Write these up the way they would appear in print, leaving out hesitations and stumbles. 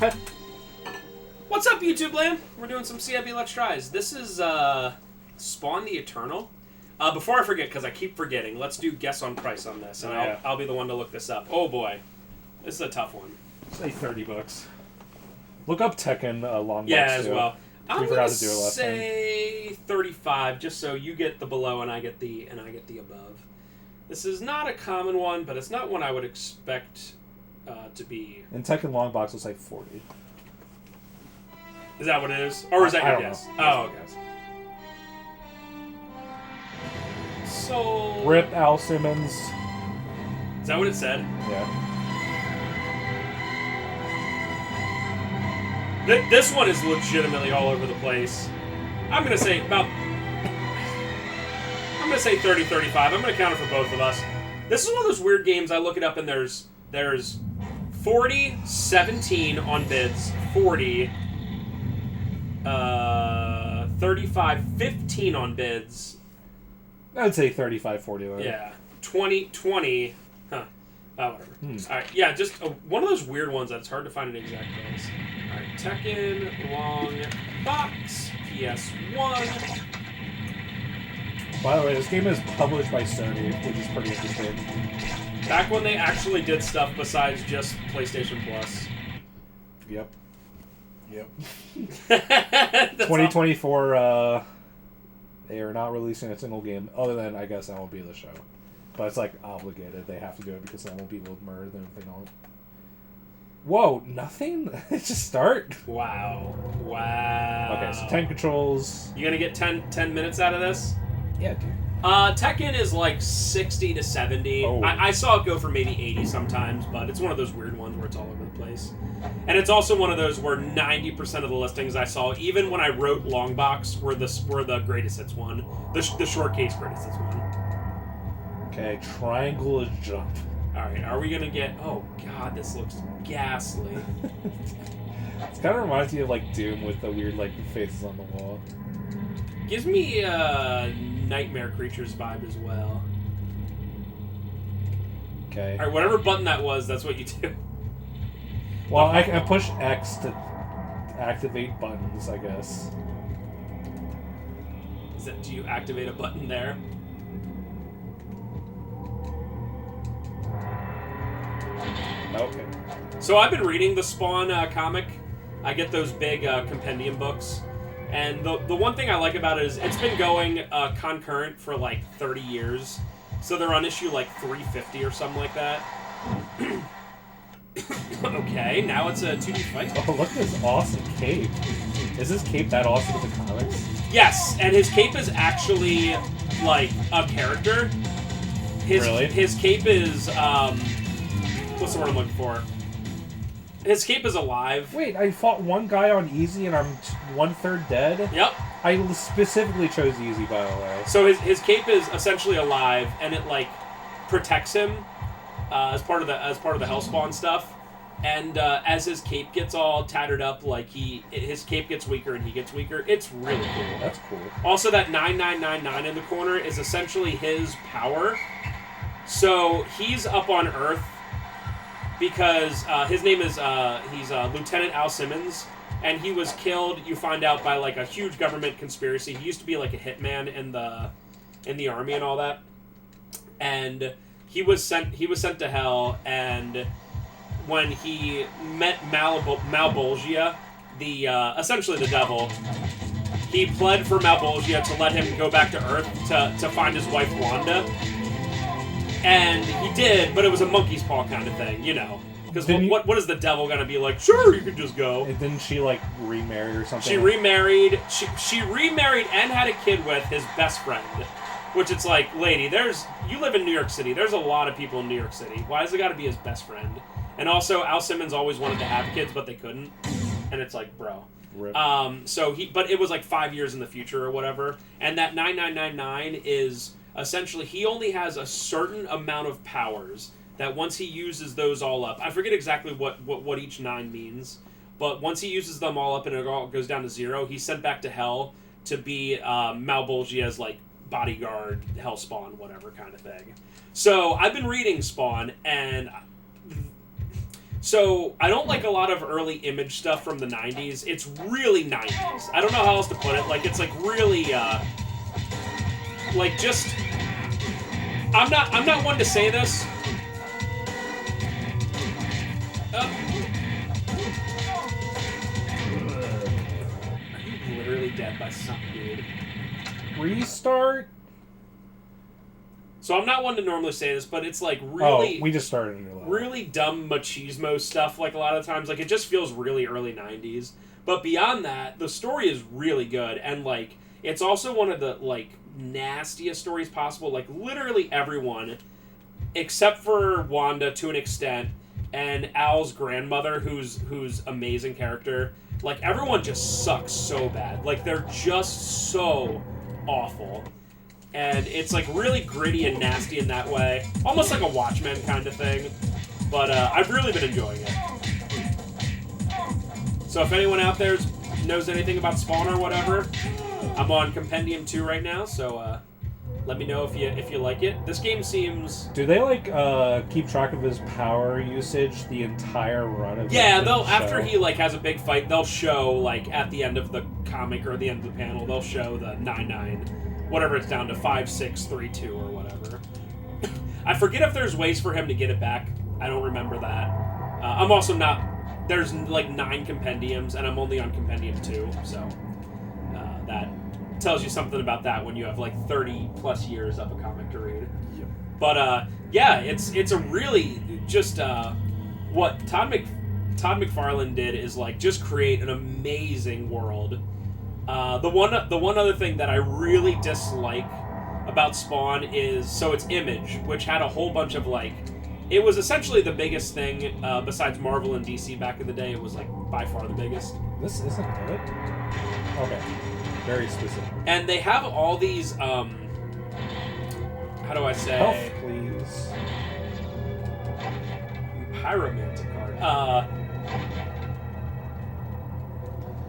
What's up, YouTube land? We're doing some CiB Let's Tries. This is Spawn the Eternal. Before I forget, because I keep forgetting, let's do guess on price on this, and I'll be the one to look this up. Oh boy, this is a tough one. Say $30. Look up Tekken long box. Yeah, as well. We forgot to do it last time. Say 35, just so you get the below and I get the above. This is not a common one, but it's not one I would expect to be. And Tekken long box will say 40. Is that what it is, or is that your guess? Oh, okay. So... Rip Al Simmons. Is that what it said? Yeah. This one is legitimately all over the place. I'm going to say about... I'm going to say 30, 35. I'm going to count it for both of us. This is one of those weird games I look it up and there's 40, 17 on bids, 40, 35, 15 on bids. I'd say 35, 40. Though. Yeah. 20. Huh. Whatever. Alright, yeah, just one of those weird ones that's hard to find an exact price. Alright, Tekken, long box, PS1. By the way, this game is published by Sony, which is pretty interesting. Back when they actually did stuff besides just PlayStation Plus. Yep. 2024, they are not releasing a single game, other than, I guess, that won't be the show. But it's, like, obligated. They have to do it because they won't be able to murder and everything else. Whoa, nothing? It just start? Wow. Okay, so 10 controls. You gonna get 10 minutes out of this? Yeah, dude. Tekken is like 60 to 70. Oh. I saw it go for maybe 80 sometimes, but it's one of those weird ones where it's all over the place. And it's also one of those where 90% of the listings I saw, even when I wrote Longbox, were the greatest hits one. The short case greatest hits one. Okay, triangle is jump. Alright, are we gonna get... Oh god, this looks ghastly. It kind of reminds me of, like, Doom with the weird, like, faces on the wall. Gives me Nightmare Creatures vibe as well. Okay. Alright, whatever button that was, that's what you do. Well, I push X to activate buttons, I guess. Do you activate a button there? Okay. So I've been reading the Spawn comic. I get those big compendium books. And the one thing I like about it is it's been going concurrent for like 30 years. So they're on issue like 350 or something like that. Okay, now it's a 2D fight. Oh, look at this awesome cape. Is this cape that awesome in the comics? Yes, and his cape is actually like a character. Really? His cape is what's the word I'm looking for? His cape is alive. Wait, I fought one guy on easy and I'm 1/3 dead? Yep. I specifically chose easy, by the way. So his cape is essentially alive, and it like protects him as part of the Hellspawn stuff. And as his cape gets all tattered up, like his cape gets weaker and he gets weaker. It's really cool. That's cool. Also, that 9999 in the corner is essentially his power. So he's up on Earth because his name is he's Lieutenant Al Simmons, and he was killed. You find out by like a huge government conspiracy. He used to be like a hitman in the army and all that, and he was sent to hell. And when he met Malbolgia, the essentially the devil, he pled for Malbolgia to let him go back to Earth to find his wife Wanda. And he did, but it was a monkey's paw kind of thing, you know. Because what is the devil gonna be like? Sure, you can just go. And didn't she like remarry or something? She remarried. She remarried and had a kid with his best friend. Which it's like, lady, you live in New York City. There's a lot of people in New York City. Why has it got to be his best friend? And also, Al Simmons always wanted to have kids, but they couldn't. And it's like, bro. Rip. But it was like 5 years in the future or whatever. And that 9999 is essentially, he only has a certain amount of powers that once he uses those all up, I forget exactly what each 9 means, but once he uses them all up and it all goes down to 0, he's sent back to hell to be Malbolgia's like bodyguard, Hellspawn, whatever kind of thing. So I've been reading Spawn, and So, I don't like a lot of early Image stuff from the 90s. It's really 90s. I don't know how else to put it. Like, it's like really, like just... I'm not one to say this. Are you literally dead by something, dude? Restart? So I'm not one to normally say this, but it's like really... Oh, we just started a new level. Really dumb machismo stuff, like a lot of times. Like, it just feels really early 90s. But beyond that, the story is really good. And, like, it's also one of the, like, nastiest stories possible. Like, literally everyone, except for Wanda to an extent, and Al's grandmother, who's amazing character, like, everyone just sucks so bad. Like, they're just so awful. And it's, like, really gritty and nasty in that way. Almost like a Watchmen kind of thing. But I've really been enjoying it. So if anyone out there knows anything about Spawn or whatever, I'm on Compendium 2 right now, so let me know if you like it. This game seems... Do they, like, keep track of his power usage the entire run of Yeah, they'll, after he, like, has a big fight, they'll show, like, at the end of the comic or the end of the panel, they'll show the 9-9... Whatever it's down to, 5, 6, 3, 2, or whatever. I forget if there's ways for him to get it back. I don't remember that. I'm also not... There's, like, 9 compendiums, and I'm only on Compendium 2, so... that tells you something about that when you have, like, 30-plus years of a comic to read. Yep. But, yeah, it's a really... Just, what Todd McFarlane did is, like, just create an amazing world. The one other thing that I really dislike about Spawn is, so it's Image, which had a whole bunch of, like, it was essentially the biggest thing, besides Marvel and DC back in the day. It was, like, by far the biggest. This isn't it? Okay. Very specific. And they have all these, how do I say? Health, please. Pyromantic card.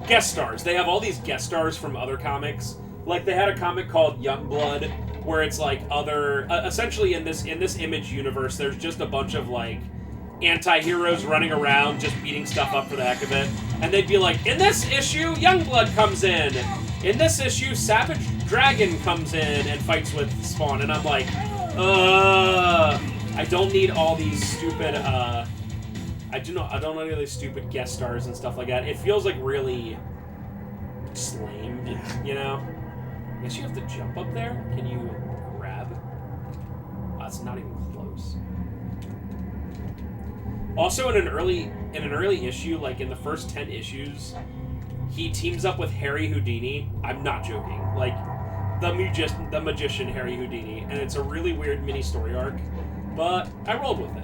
Guest stars. They have all these guest stars from other comics. Like, they had a comic called Youngblood, where it's like other... essentially, in this Image universe, there's just a bunch of, like, anti-heroes running around just beating stuff up for the heck of it. And they'd be like, in this issue, Youngblood comes in. In this issue, Savage Dragon comes in and fights with Spawn. And I'm like, I don't need all these stupid, I don't know any of these stupid guest stars and stuff like that. It feels like really lame, you know? I guess you have to jump up there. Can you grab? Oh, it's not even close. Also, in an early issue, like in the first 10 issues, he teams up with Harry Houdini. I'm not joking. Like the magician Harry Houdini, and it's a really weird mini story arc. But I rolled with it.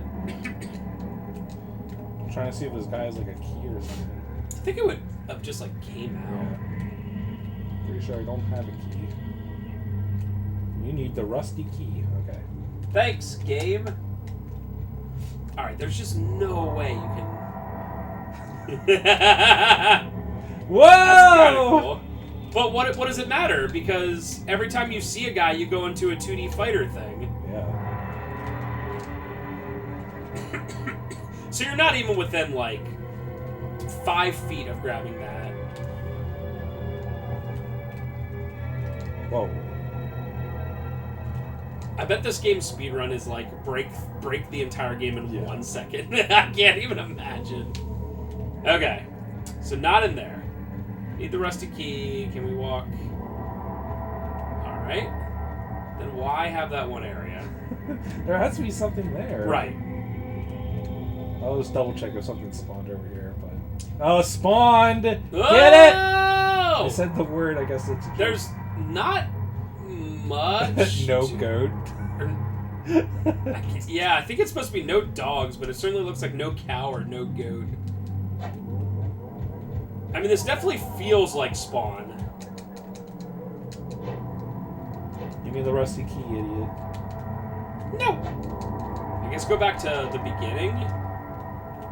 I'm trying to see if this guy has like a key or something. I think it would have just like came out. Yeah. Pretty sure I don't have a key. You need the rusty key. Okay. Thanks, game. Alright, there's just no way you can... Whoa! That's kind of cool. But what does it matter? Because every time you see a guy, you go into a 2D fighter thing. Yeah. So you're not even within, like, 5 feet of grabbing that. Whoa. I bet this game's speedrun is, like, break the entire game in 1 second. I can't even imagine. Okay. So not in there. Need the rusty key. Can we walk? Alright. Then why have that one area? There has to be something there. Right. I'll just double check if something spawned over here, but... Oh, spawned! Get it! I said the word, I guess it's a joke. There's not much. No goat. Yeah, I think it's supposed to be no dogs, but it certainly looks like no cow or no goat. I mean, this definitely feels like Spawn. Give me the rusty key, idiot. No! I guess go back to the beginning.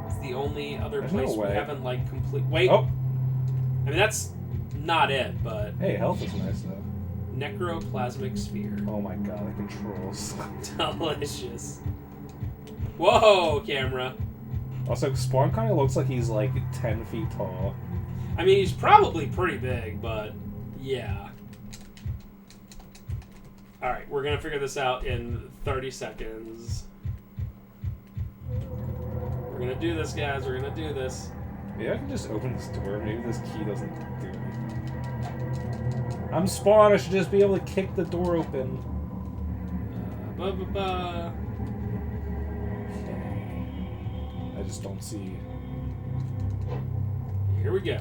It's the only other place we haven't, like, complete... Wait! Oh! I mean, that's not it, but... Hey, health is nice, though. Necroplasmic sphere. Oh my god, the controls. Delicious. Whoa, camera. Also, Spawn kind of looks like he's like 10 feet tall. I mean, he's probably pretty big, but yeah. Alright, we're gonna figure this out in 30 seconds. We're gonna do this, guys. We're gonna do this. Maybe I can just open this door. Maybe this key doesn't do anything. I'm Spawn. I should just be able to kick the door open. Ba-ba-ba. Okay. I just don't see. Here we go.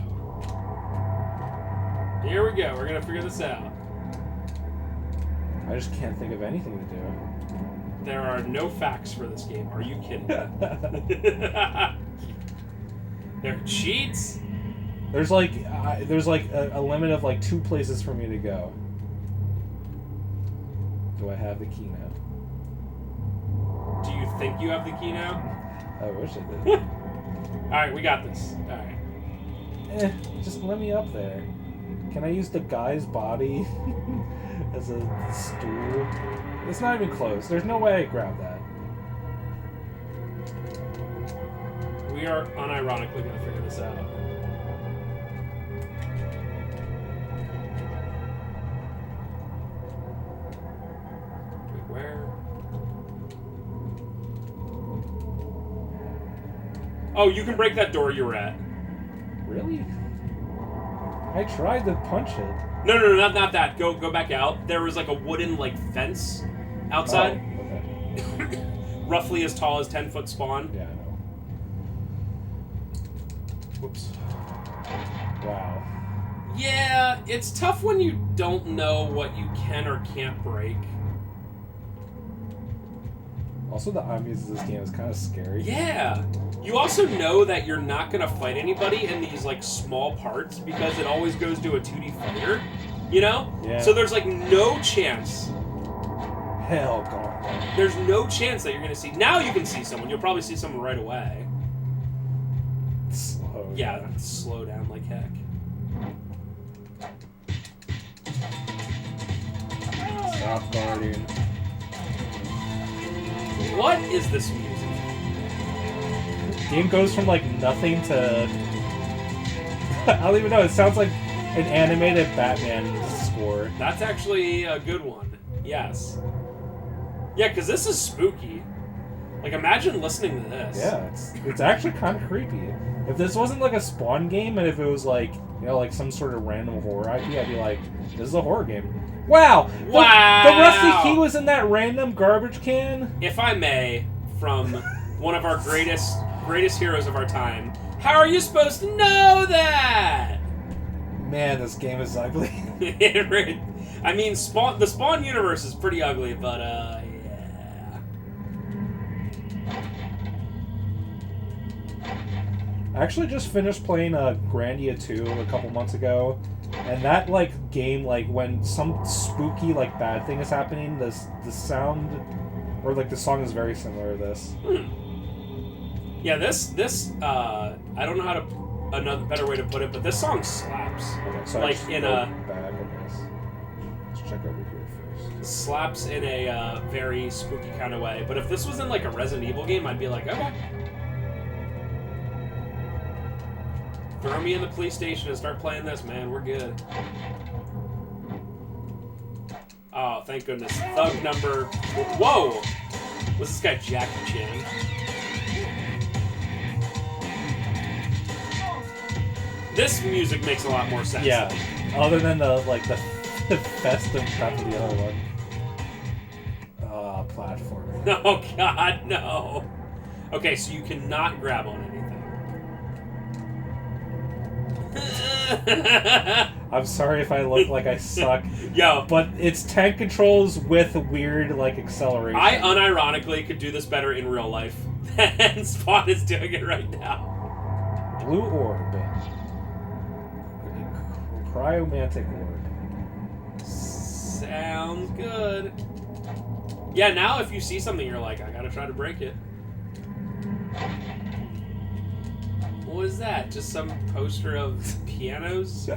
Here we go. We're gonna figure this out. I just can't think of anything to do. There are no facts for this game. Are you kidding me? There are cheats. There's like a limit of like 2 places for me to go. Do I have the key now? Do you think you have the key now? I wish I did. Alright, we got this. Alright. Just let me up there. Can I use the guy's body as a stool? It's not even close. There's no way I grab that. We are unironically going to figure this out. Wait, where? Oh, you can break that door you were at. Really? I tried to punch it. No, not that. Go back out. There was like a wooden like fence outside. Oh, okay. Roughly as tall as 10-foot Spawn. Yeah, I know. Whoops. Wow. Yeah, it's tough when you don't know what you can or can't break. Also, the ambience of this game is kind of scary. Yeah. You also know that you're not going to fight anybody in these, like, small parts because it always goes to a 2D fighter, you know? Yeah. So there's, like, no chance. Hell, God. There's no chance that you're going to see... Now you can see someone. You'll probably see someone right away. Slow. Yeah, slow down like heck. Stop guarding. What is this music? Game goes from like nothing to I don't even know. It sounds like an animated Batman score. That's actually a good one. Yes. Yeah, because this is spooky. Like, imagine listening to this. Yeah, it's actually kind of creepy. If this wasn't like a Spawn game, and if it was like, you know, like some sort of random horror IP, I'd be like, this is a horror game. Wow! Wow! The rusty key was in that random garbage can? If I may, from one of our greatest heroes of our time, how are you supposed to know that? Man, this game is ugly. I mean, the Spawn universe is pretty ugly, but, yeah. I actually just finished playing Grandia 2 a couple months ago, and that, like, game, like, when some spooky, like, bad thing is happening, the sound, or, like, the song is very similar to this. Yeah, this, I don't know how to, another better way to put it, but this song slaps. Okay, so like, in a... Back, I guess. Let's check over here first. Slaps in a very spooky kind of way. But if this was in, like, a Resident Evil game, I'd be like, okay. Throw me in the police station and start playing this, man. We're good. Oh, thank goodness. Thug number... Whoa! Was this guy Jackie Chan? This music makes a lot more sense. Yeah. Other than the festive crap of the other one. Platformer. Oh, God, no. Okay, so you cannot grab on anything. I'm sorry if I look like I suck. Yo. But it's tank controls with weird, like, acceleration. I unironically could do this better in real life than Spawn is doing it right now. Blue orb. Cryomantic orb. Sounds good. Yeah, now if you see something, you're like, I gotta try to break it. What is that? Just some poster of pianos?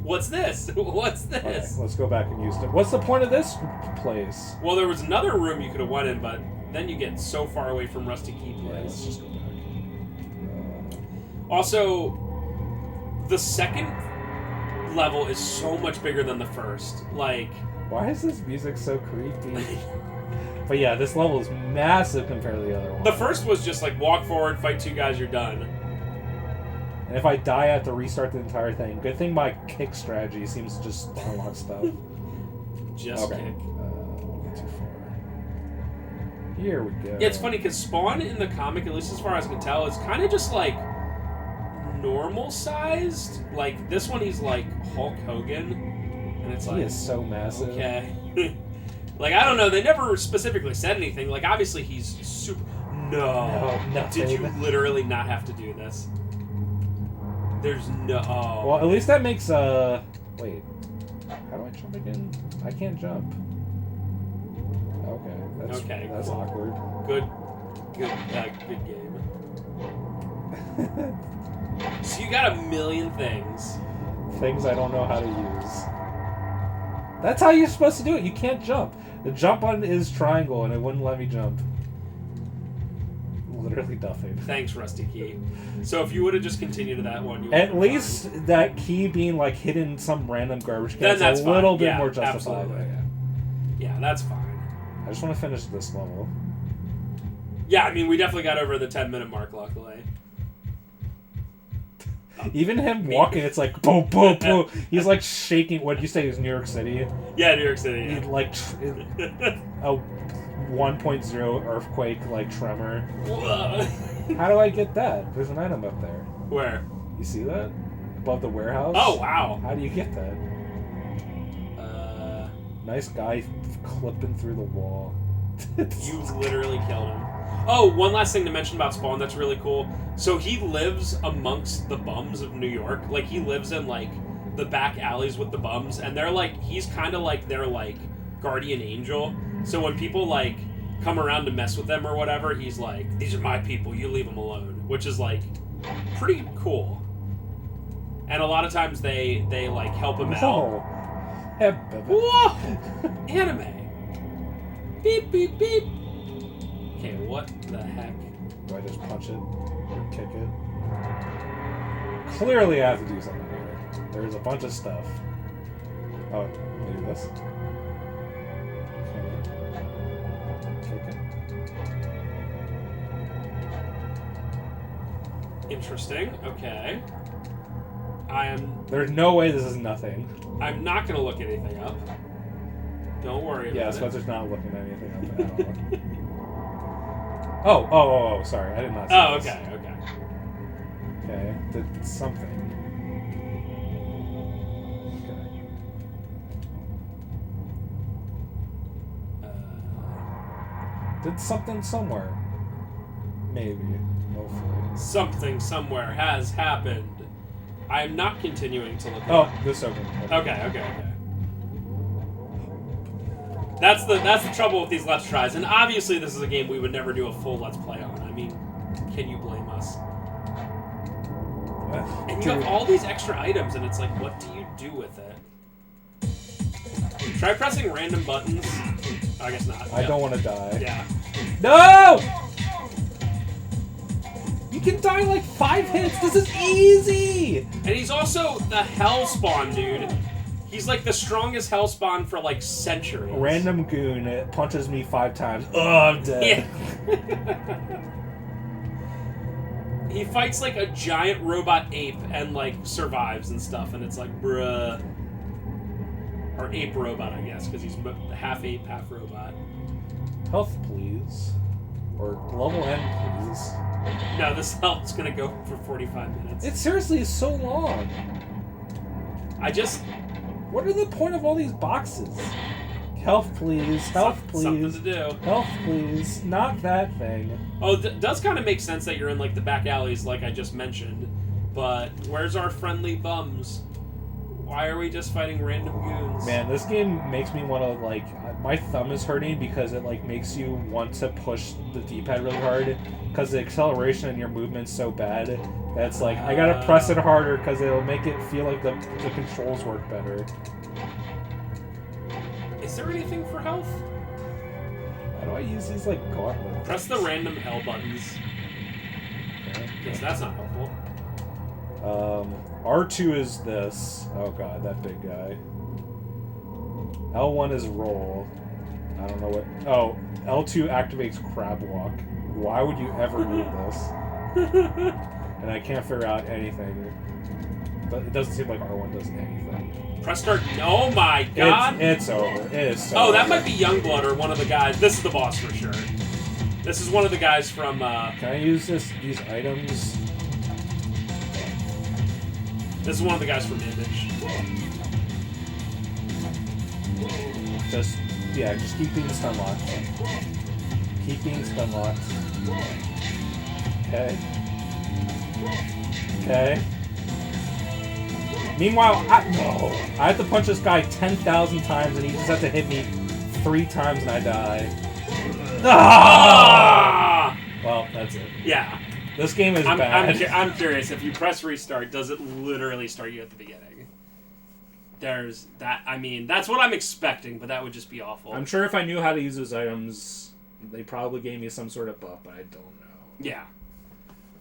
What's this? What's this? Okay, let's go back and use it. What's the point of this place? Well, there was another room you could have went in, but then you get so far away from Rusty Key Yeah, Place. let's just go back. Also, the second level is so much bigger than the first. Like, Why is this music so creepy? But yeah, this level is massive compared to the other one. the first was just like walk forward, fight 2 guys, you're done. And if I die, I have to restart the entire thing. Good thing my kick strategy seems to just unlock stuff. Just Okay. kick. Not too far. Here we go. Yeah, it's funny because Spawn in the comic, at least as far as I can tell, is kind of just like normal sized. Like this one, he's like Hulk Hogan, and it's He like is so massive. okay. Like I don't know, they never specifically said anything. Like obviously he's super. No, nothing. did you literally not have to do this? There's no. Oh. Well, at least that makes Wait, how do I jump again? I can't jump. Okay, that's cool. awkward. Good game. So you got a million things. Things I don't know how to use. That's how you're supposed to do it. You can't jump. The jump button is triangle, and it wouldn't let me jump. Literally nothing. Thanks, Rusty Key. So if you would have just continued to that one, you At least that key being like hidden in some random garbage can Then is that's a little fine. bit Yeah, more justified. absolutely. Yeah, that's fine. I just want to finish this level. Yeah, I mean, we definitely got over the 10-minute mark, luckily. Even him walking, it's like boom, boom, boom. He's like shaking. What did you say? It was New York City. Yeah, New York City. He Yeah. like a 1.0 earthquake like tremor. How do I get that? There's an item up there. Where? You see that? Above the warehouse? Oh, wow. How do you get that? Nice guy clipping through the wall. You literally killed him. Oh, one last thing to mention about Spawn that's really cool. So he lives amongst the bums of New York. Like, he lives in, like, the back alleys with the bums. And they're, like, he's kind of like their, like, guardian angel. So when people, like, come around to mess with them or whatever, he's like, these are my people, you leave them alone. Which is, like, pretty cool. And a lot of times they like, help him out. Whoa! Anime. Beep, beep, beep. Okay, what the heck? Do I just punch it or kick it? Clearly I have to do something here. There's a bunch of stuff. Oh, maybe this? Kick it. Interesting. Okay. There's no way this is nothing. I'm not going to look anything up. Don't worry about Yeah, it. Spencer's not looking at anything up at all. Oh, sorry. I did not see Oh, this. okay. Okay, did something. Okay. Did something somewhere. Maybe. Hopefully. Something somewhere has happened. I'm not continuing to look. Oh, this opened. Okay. That's the trouble with these Let's Tries. And obviously this is a game we would never do a full Let's Play on. I mean, can you blame us? And you have all these extra items, and it's like, what do you do with it? Try pressing random buttons. I guess not. I don't want to die. Yeah. No! You can die in like 5 hits. This is easy! And he's also the Hellspawn, dude. He's like the strongest Hellspawn for like centuries. Random goon punches me 5 times. Oh, I'm dead. Yeah. He fights like a giant robot ape and like survives and stuff, and it's like, bruh. Or ape robot, I guess, because he's half ape, half robot. Health, please. Or level end, please. No, this health's gonna go for 45 minutes. It seriously is so long. What are the point of all these boxes? Health, please. Health, please. Something to do. Health, please. Not that thing. Oh, it does kind of make sense that you're in like the back alleys, like I just mentioned. But where's our friendly bums? Why are we just fighting random goons? Man, this game makes me want to, like... My thumb is hurting because it, like, makes you want to push the D-pad really hard. Because the acceleration in your movement's so bad. That's like, I gotta press it harder because it'll make it feel like the controls work better. Is there anything for health? How do I use these, like, gauntlet Press the things? random L buttons. Okay. Yes, that's not helpful. R2 is this. Oh god, that big guy. L1 is roll. I don't know what... Oh, L2 activates crab walk. Why would you ever need this? And I can't figure out anything. But it doesn't seem like R1 does anything. Press start. Oh my god! It's over. It is so Oh, that over. might be Youngblood or one of the guys. This is the boss for sure. This is one of the guys from. Can I use these items? This is one of the guys from Image. Just keep being stun locked. Keep being stun locked. Okay. Okay. Meanwhile, I have to punch this guy 10,000 times and he just has to hit me 3 times and I die. Ah! Well, that's it. Yeah. This game is bad. I'm curious. If you press restart, does it literally start you at the beginning? There's that. I mean, that's what I'm expecting, but that would just be awful. I'm sure if I knew how to use those items, they probably gave me some sort of buff, but I don't know. Yeah.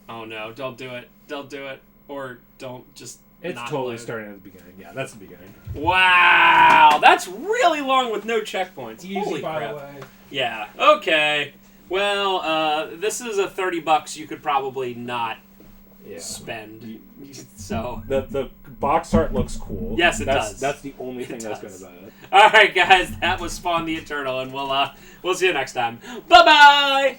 Oh no! Don't do it. Don't do it. Or don't just. It's not totally load. starting at the beginning. Yeah, that's the beginning. Wow, that's really long with no checkpoints. Easy, Holy by crap. the way. Yeah. Okay. Well, this is a $30 you could probably not spend. So. The box art looks cool. Yes, it does. That's the only thing It that's does. good about it. All right, guys. That was Spawn the Eternal, and we'll see you next time. Bye bye.